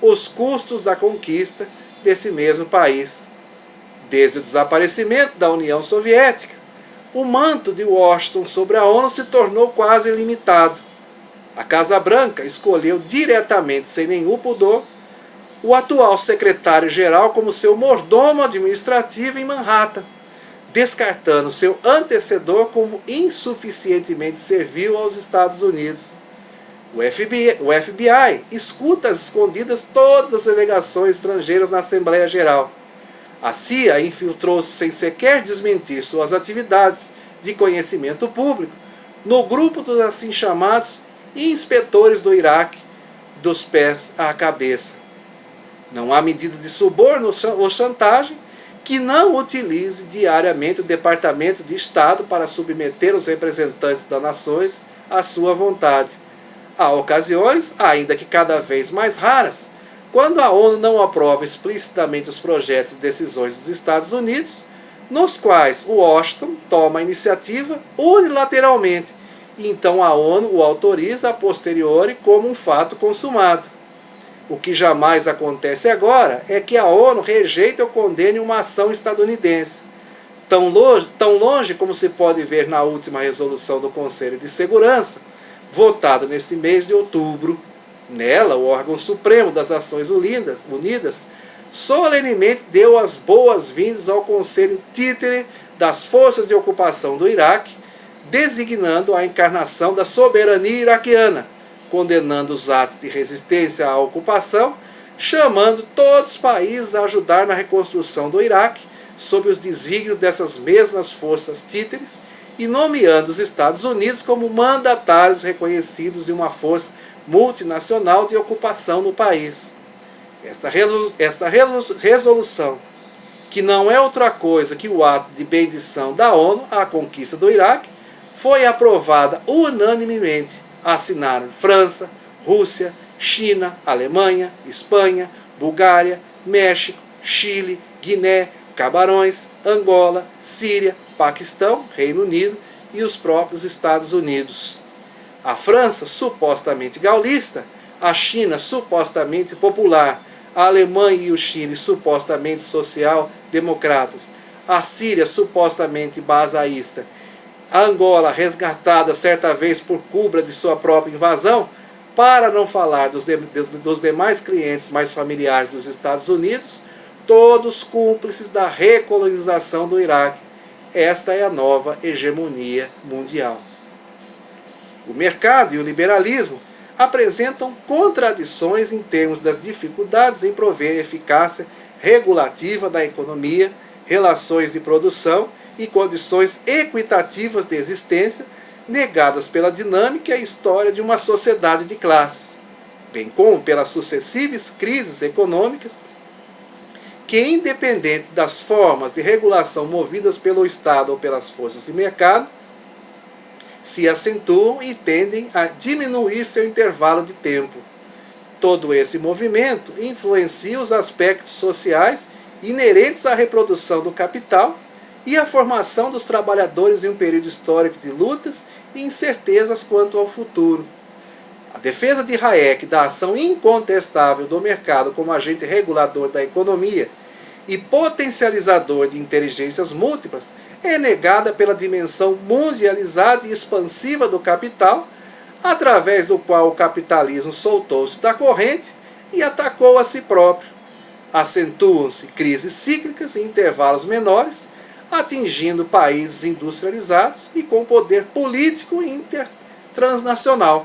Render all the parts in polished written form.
os custos da conquista desse mesmo país. Desde o desaparecimento da União Soviética, o manto de Washington sobre a ONU se tornou quase ilimitado. A Casa Branca escolheu diretamente, sem nenhum pudor, o atual secretário-geral como seu mordomo administrativo em Manhattan, descartando seu antecessor como insuficientemente servil aos Estados Unidos. O FBI escuta às escondidas todas as delegações estrangeiras na Assembleia Geral. A CIA infiltrou-se sem sequer desmentir suas atividades de conhecimento público no grupo dos assim chamados inspetores do Iraque, dos pés à cabeça. Não há medida de suborno ou chantagem que não utilize diariamente o Departamento de Estado para submeter os representantes das nações à sua vontade. Há ocasiões, ainda que cada vez mais raras, quando a ONU não aprova explicitamente os projetos e decisões dos Estados Unidos, nos quais Washington toma a iniciativa unilateralmente, e então a ONU o autoriza a posteriori como um fato consumado. O que jamais acontece agora é que a ONU rejeita ou condene uma ação estadunidense. Tão longe como se pode ver na última resolução do Conselho de Segurança, votada neste mês de outubro. Nela, o órgão supremo das Nações Unidas solenemente deu as boas-vindas ao Conselho Títere das Forças de Ocupação do Iraque, designando a encarnação da soberania iraquiana, condenando os atos de resistência à ocupação, chamando todos os países a ajudar na reconstrução do Iraque, sob os desígnios dessas mesmas forças títeres, e nomeando os Estados Unidos como mandatários reconhecidos de uma força multinacional de ocupação no país. Esta resolução, que não é outra coisa que o ato de bendição da ONU à conquista do Iraque, foi aprovada unanimemente. Assinaram França, Rússia, China, Alemanha, Espanha, Bulgária, México, Chile, Guiné, Camarões, Angola, Síria, Paquistão, Reino Unido e os próprios Estados Unidos. A França, supostamente gaulista, a China, supostamente popular, a Alemanha e o Chile, supostamente social-democratas, a Síria, supostamente basaísta, a Angola, resgatada certa vez por culpa de sua própria invasão, para não falar dos demais clientes mais familiares dos Estados Unidos, todos cúmplices da recolonização do Iraque. Esta é a nova hegemonia mundial. O mercado e o liberalismo apresentam contradições em termos das dificuldades em prover eficácia regulativa da economia, relações de produção e condições equitativas de existência negadas pela dinâmica e história de uma sociedade de classes, bem como pelas sucessivas crises econômicas que, independente das formas de regulação movidas pelo Estado ou pelas forças de mercado, se acentuam e tendem a diminuir seu intervalo de tempo. Todo esse movimento influencia os aspectos sociais inerentes à reprodução do capital e à formação dos trabalhadores em um período histórico de lutas e incertezas quanto ao futuro. A defesa de Hayek da ação incontestável do mercado como agente regulador da economia e potencializador de inteligências múltiplas é negada pela dimensão mundializada e expansiva do capital, através do qual o capitalismo soltou-se da corrente e atacou a si próprio. Acentuam-se crises cíclicas em intervalos menores, atingindo países industrializados e com poder político transnacional.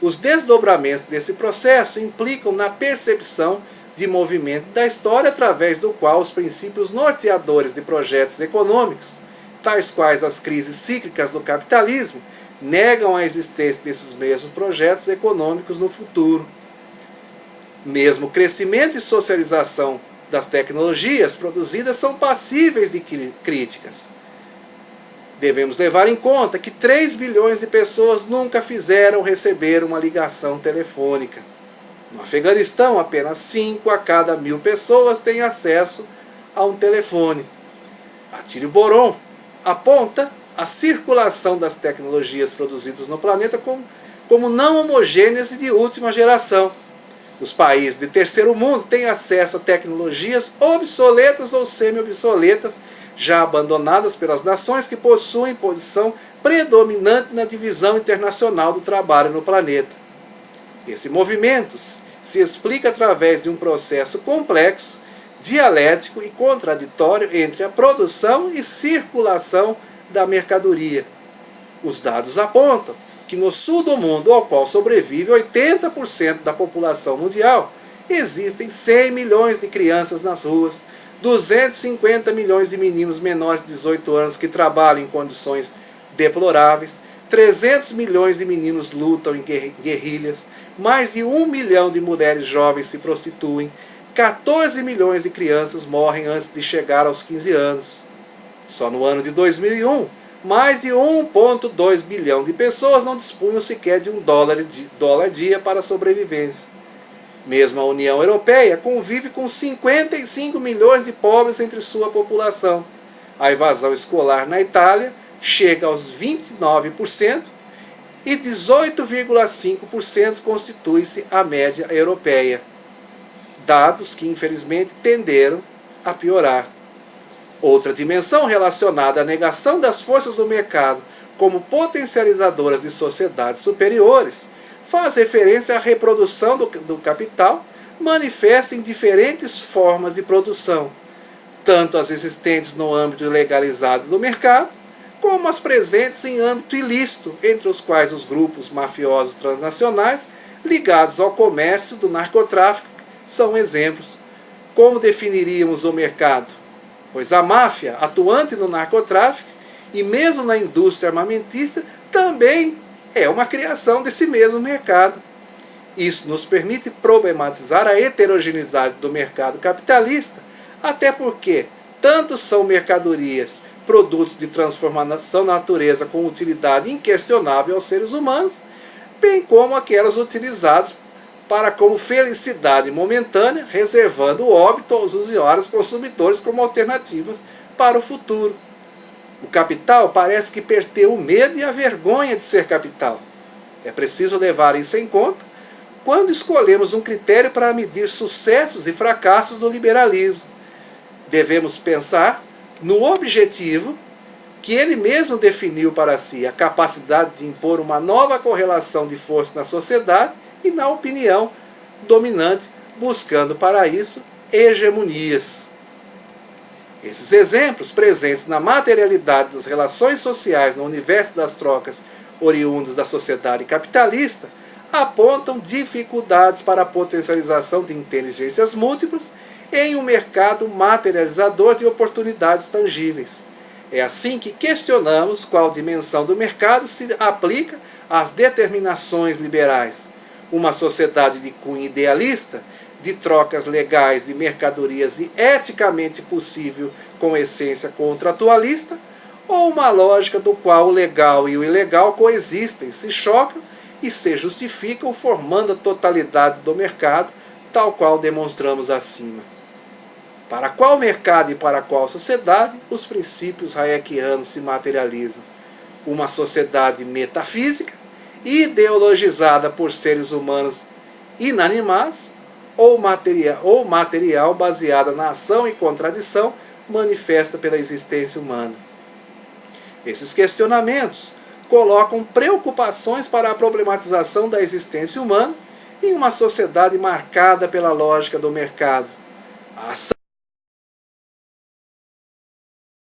Os desdobramentos desse processo implicam na percepção de movimento da história através do qual os princípios norteadores de projetos econômicos, tais quais as crises cíclicas do capitalismo, negam a existência desses mesmos projetos econômicos no futuro. Mesmo o crescimento e socialização das tecnologias produzidas são passíveis de críticas. Devemos levar em conta que 3 bilhões de pessoas nunca fizeram ou receberam uma ligação telefônica. No Afeganistão, apenas 5 a cada 1000 pessoas têm acesso a um telefone. Attilio Boron aponta a circulação das tecnologias produzidas no planeta como não homogêneas e de última geração. Os países de terceiro mundo têm acesso a tecnologias obsoletas ou semi-obsoletas, já abandonadas pelas nações que possuem posição predominante na divisão internacional do trabalho no planeta. Esse movimento se explica através de um processo complexo, dialético e contraditório entre a produção e circulação da mercadoria. Os dados apontam que no sul do mundo, ao qual sobrevive 80% da população mundial, existem 100 milhões de crianças nas ruas, 250 milhões de meninos menores de 18 anos que trabalham em condições deploráveis, 300 milhões de meninos lutam em guerrilhas, mais de 1 milhão de mulheres jovens se prostituem, 14 milhões de crianças morrem antes de chegar aos 15 anos. Só no ano de 2001, mais de 1,2 bilhão de pessoas não dispunham sequer de $1 dia para a sobrevivência. Mesmo a União Europeia convive com 55 milhões de pobres entre sua população. A evasão escolar na Itália chega aos 29% e 18,5% constitui-se a média europeia. Dados que infelizmente tenderam a piorar. Outra dimensão relacionada à negação das forças do mercado como potencializadoras de sociedades superiores faz referência à reprodução do capital manifesta em diferentes formas de produção, tanto as existentes no âmbito legalizado do mercado, como as presentes em âmbito ilícito, entre os quais os grupos mafiosos transnacionais ligados ao comércio do narcotráfico são exemplos. Como definiríamos o mercado? Pois a máfia, atuante no narcotráfico e mesmo na indústria armamentista, também é uma criação desse mesmo mercado. Isso nos permite problematizar a heterogeneidade do mercado capitalista, até porque tanto são mercadorias, produtos de transformação da natureza com utilidade inquestionável aos seres humanos, bem como aquelas utilizadas para como felicidade momentânea, reservando o óbito aos usuários consumidores como alternativas para o futuro. O capital parece que perdeu o medo e a vergonha de ser capital. É preciso levar isso em conta quando escolhemos um critério para medir sucessos e fracassos do liberalismo. Devemos pensar no objetivo que ele mesmo definiu para si, a capacidade de impor uma nova correlação de força na sociedade e na opinião dominante, buscando para isso hegemonias. Esses exemplos, presentes na materialidade das relações sociais no universo das trocas oriundas da sociedade capitalista, apontam dificuldades para a potencialização de inteligências múltiplas em um mercado materializador de oportunidades tangíveis. É assim que questionamos qual dimensão do mercado se aplica às determinações liberais. Uma sociedade de cunho idealista, de trocas legais de mercadorias e eticamente possível com essência contratualista, ou uma lógica do qual o legal e o ilegal coexistem, se chocam e se justificam, formando a totalidade do mercado, tal qual demonstramos acima. Para qual mercado e para qual sociedade os princípios hayekianos se materializam? Uma sociedade metafísica, ideologizada por seres humanos inanimados, ou material baseada na ação e contradição manifesta pela existência humana. Esses questionamentos colocam preocupações para a problematização da existência humana em uma sociedade marcada pela lógica do mercado. A ação